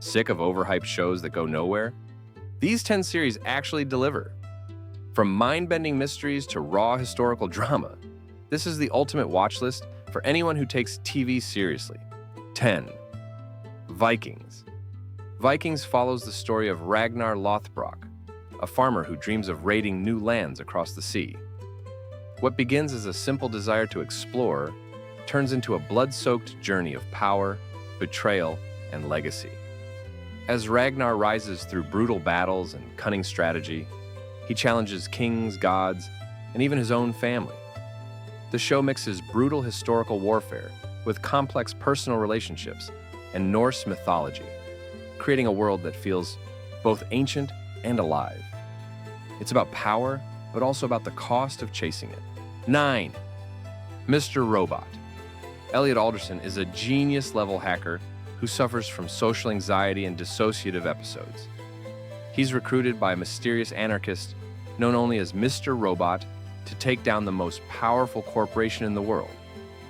Sick of overhyped shows that go nowhere? These 10 series actually deliver. From mind-bending mysteries to raw historical drama, this is the ultimate watch list for anyone who takes TV seriously. 10. Vikings. Vikings follows the story of Ragnar Lothbrok, a farmer who dreams of raiding new lands across the sea. What begins as a simple desire to explore turns into a blood-soaked journey of power, betrayal, and legacy. As Ragnar rises through brutal battles and cunning strategy, he challenges kings, gods, and even his own family. The show mixes brutal historical warfare with complex personal relationships and Norse mythology, creating a world that feels both ancient and alive. It's about power, but also about the cost of chasing it. 9. Mr. Robot. Elliot Alderson is a genius-level hacker who suffers from social anxiety and dissociative episodes. He's recruited by a mysterious anarchist known only as Mr. Robot to take down the most powerful corporation in the world,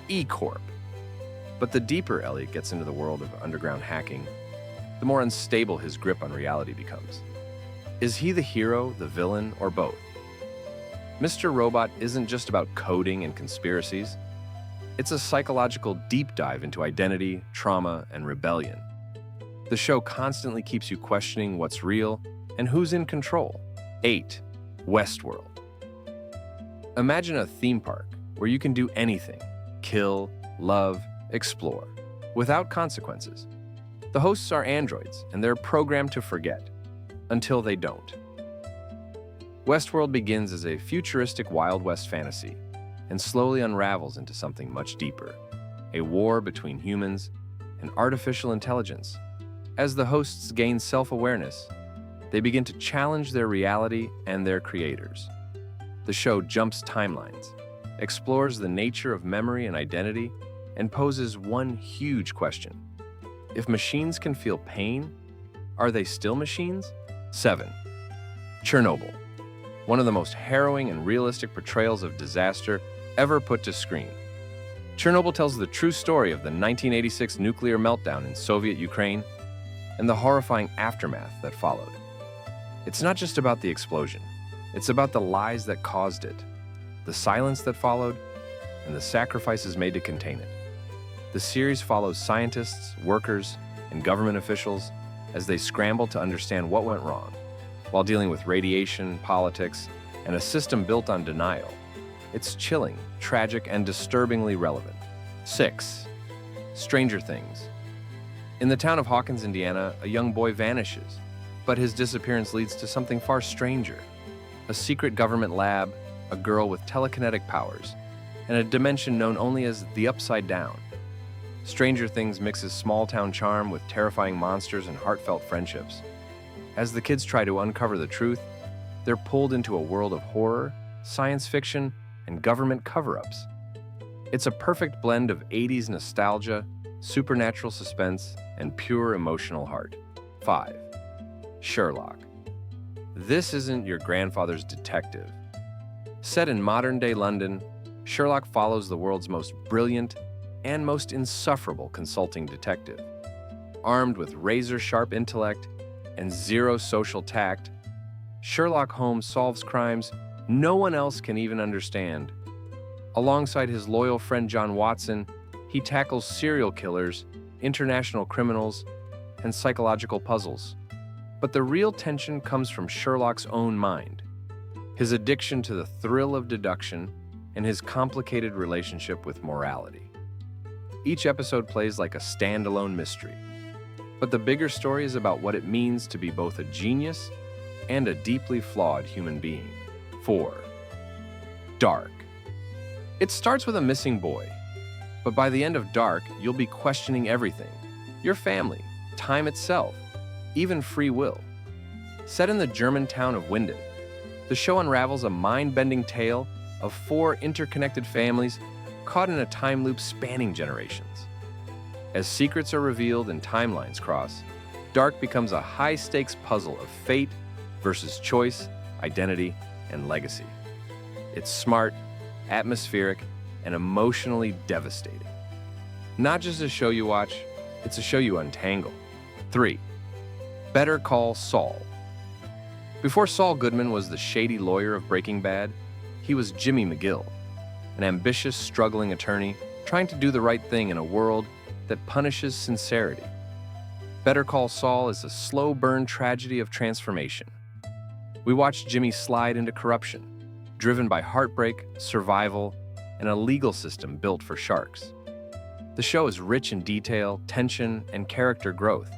E-Corp. But the deeper Elliot gets into the world of underground hacking, the more unstable his grip on reality becomes. Is he the hero, the villain, or both? Mr. Robot isn't just about coding and conspiracies. It's a psychological deep dive into identity, trauma, and rebellion. The show constantly keeps you questioning what's real and who's in control. 8. Westworld. Imagine a theme park where you can do anything, kill, love, explore, without consequences. The hosts are androids, and they're programmed to forget, until they don't. Westworld begins as a futuristic Wild West fantasy and slowly unravels into something much deeper, a war between humans and artificial intelligence. As the hosts gain self-awareness, they begin to challenge their reality and their creators. The show jumps timelines, explores the nature of memory and identity, and poses one huge question. If machines can feel pain, are they still machines? 7. Chernobyl. One of the most harrowing and realistic portrayals of disaster ever put to screen. Chernobyl tells the true story of the 1986 nuclear meltdown in Soviet Ukraine and the horrifying aftermath that followed. It's not just about the explosion. It's about the lies that caused it, the silence that followed, and the sacrifices made to contain it. The series follows scientists, workers, and government officials as they scramble to understand what went wrong, while dealing with radiation, politics, and a system built on denial. It's chilling, tragic, and disturbingly relevant. 6. Stranger Things. In the town of Hawkins, Indiana, a young boy vanishes, but his disappearance leads to something far stranger. A secret government lab, a girl with telekinetic powers, and a dimension known only as the Upside Down. Stranger Things mixes small-town charm with terrifying monsters and heartfelt friendships. As the kids try to uncover the truth, they're pulled into a world of horror, science fiction, and government cover-ups. It's a perfect blend of 80s nostalgia, supernatural suspense, and pure emotional heart. 5. Sherlock. This isn't your grandfather's detective. Set in modern-day London, Sherlock follows the world's most brilliant and most insufferable consulting detective. Armed with razor-sharp intellect and zero social tact, Sherlock Holmes solves crimes no one else can even understand. Alongside his loyal friend John Watson, he tackles serial killers, international criminals, and psychological puzzles. But the real tension comes from Sherlock's own mind, his addiction to the thrill of deduction, and his complicated relationship with morality. Each episode plays like a standalone mystery, but the bigger story is about what it means to be both a genius and a deeply flawed human being. 4. Dark. It starts with a missing boy, but by the end of Dark, you'll be questioning everything: your family, time itself, even free will. Set in the German town of Winden, the show unravels a mind-bending tale of 4 interconnected families caught in a time loop spanning generations. As secrets are revealed and timelines cross, Dark becomes a high-stakes puzzle of fate versus choice, identity, and legacy. It's smart, atmospheric, and emotionally devastating. Not just a show you watch, it's a show you untangle. 3. Better Call Saul. Before Saul Goodman was the shady lawyer of Breaking Bad, he was Jimmy McGill, an ambitious, struggling attorney trying to do the right thing in a world that punishes sincerity. Better Call Saul is a slow-burn tragedy of transformation. We watch Jimmy slide into corruption, driven by heartbreak, survival, and a legal system built for sharks. The show is rich in detail, tension, and character growth.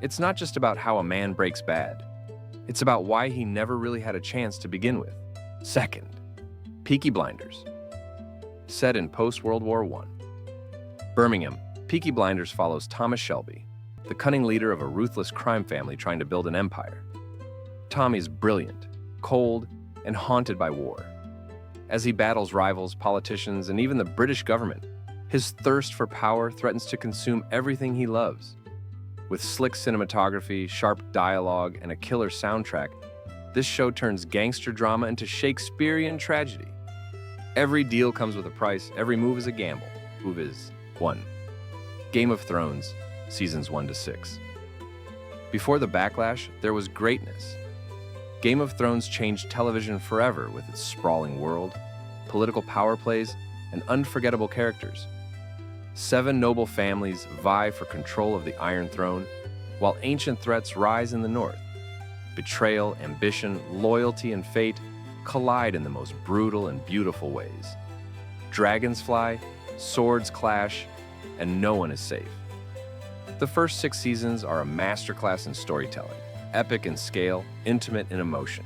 It's not just about how a man breaks bad. It's about why he never really had a chance to begin with. Second, Peaky Blinders. Set in post-World War I. Birmingham, Peaky Blinders follows Thomas Shelby, the cunning leader of a ruthless crime family trying to build an empire. Tommy's brilliant, cold, and haunted by war. As he battles rivals, politicians, and even the British government, his thirst for power threatens to consume everything he loves. With slick cinematography, sharp dialogue, and a killer soundtrack, this show turns gangster drama into Shakespearean tragedy. Every deal comes with a price, every move is a gamble. Move is 1. Game of Thrones, Seasons 1 to 6. Before the backlash, there was greatness. Game of Thrones changed television forever with its sprawling world, political power plays, and unforgettable characters. 7 noble families vie for control of the Iron Throne, while ancient threats rise in the north. Betrayal, ambition, loyalty, and fate collide in the most brutal and beautiful ways. Dragons fly, swords clash, and no one is safe. The first 6 seasons are a masterclass in storytelling, epic in scale, intimate in emotion.